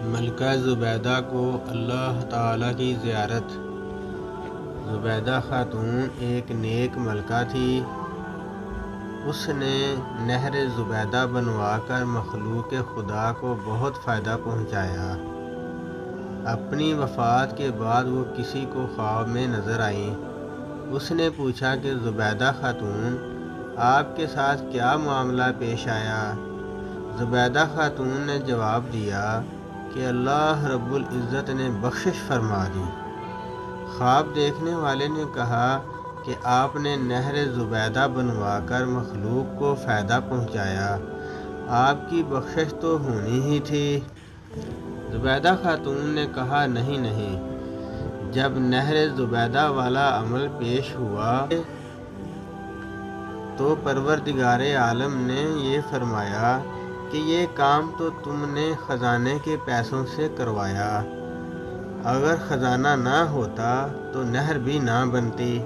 ملکہ زبیدہ کو اللہ تعالیٰ کی زیارت۔ زبیدہ خاتون ایک نیک ملکہ تھی۔ اس نے نہر زبیدہ بنوا کر مخلوق خدا کو بہت فائدہ پہنچایا۔ اپنی وفات کے بعد وہ کسی کو خواب میں نظر آئیں۔ اس نے پوچھا کہ زبیدہ خاتون، آپ کے ساتھ کیا معاملہ پیش آیا؟ زبیدہ خاتون نے جواب دیا کہ اللہ رب العزت نے بخشش فرما دی۔ خواب دیکھنے والے نے کہا کہ آپ نے نہر زبیدہ بنوا کر مخلوق کو فائدہ پہنچایا، آپ کی بخشش تو ہونی ہی تھی۔ زبیدہ خاتون نے کہا نہیں، جب نہر زبیدہ والا عمل پیش ہوا تو پروردگار عالم نے یہ فرمایا کہ یہ کام تو تم نے خزانے کے پیسوں سے کروایا، اگر خزانہ نہ ہوتا تو نہر بھی نہ بنتی۔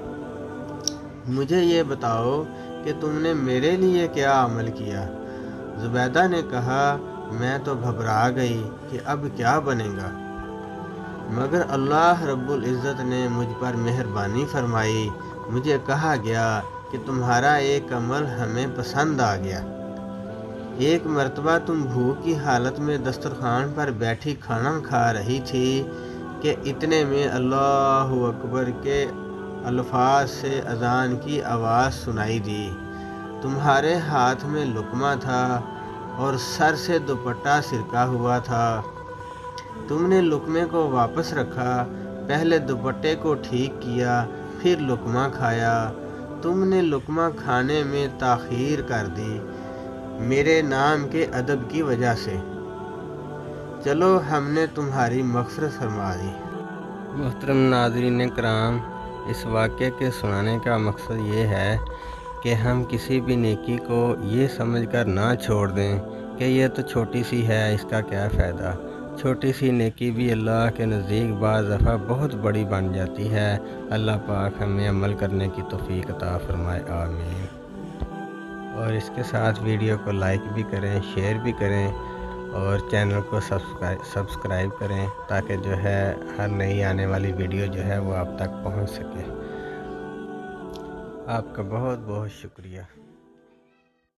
مجھے یہ بتاؤ کہ تم نے میرے لیے کیا عمل کیا؟ زبیدہ نے کہا میں تو گھبرا گئی کہ اب کیا بنے گا، مگر اللہ رب العزت نے مجھ پر مہربانی فرمائی۔ مجھے کہا گیا کہ تمہارا ایک عمل ہمیں پسند آ گیا۔ ایک مرتبہ تم بھوک کی حالت میں دسترخوان پر بیٹھی کھانا کھا رہی تھی کہ اتنے میں اللہ اکبر کے الفاظ سے اذان کی آواز سنائی دی۔ تمہارے ہاتھ میں لقمہ تھا اور سر سے دوپٹہ سرکا ہوا تھا۔ تم نے لقمے کو واپس رکھا، پہلے دوپٹے کو ٹھیک کیا، پھر لقمہ کھایا۔ تم نے لقمہ کھانے میں تاخیر کر دی میرے نام کے ادب کی وجہ سے، چلو ہم نے تمہاری مغفرت فرما دی۔ محترم ناظرین کرام، اس واقعے کے سنانے کا مقصد یہ ہے کہ ہم کسی بھی نیکی کو یہ سمجھ کر نہ چھوڑ دیں کہ یہ تو چھوٹی سی ہے، اس کا کیا فائدہ۔ چھوٹی سی نیکی بھی اللہ کے نزدیک بعض دفعہ بہت بڑی بن جاتی ہے۔ اللہ پاک ہمیں عمل کرنے کی توفیق عطا فرمائے، آمین۔ اور اس کے ساتھ ویڈیو کو لائک بھی کریں، شیئر بھی کریں اور چینل کو سبسکرائب کریں تاکہ جو ہے ہر نئی آنے والی ویڈیو جو ہے وہ آپ تک پہنچ سکے۔ آپ کا بہت بہت شکریہ۔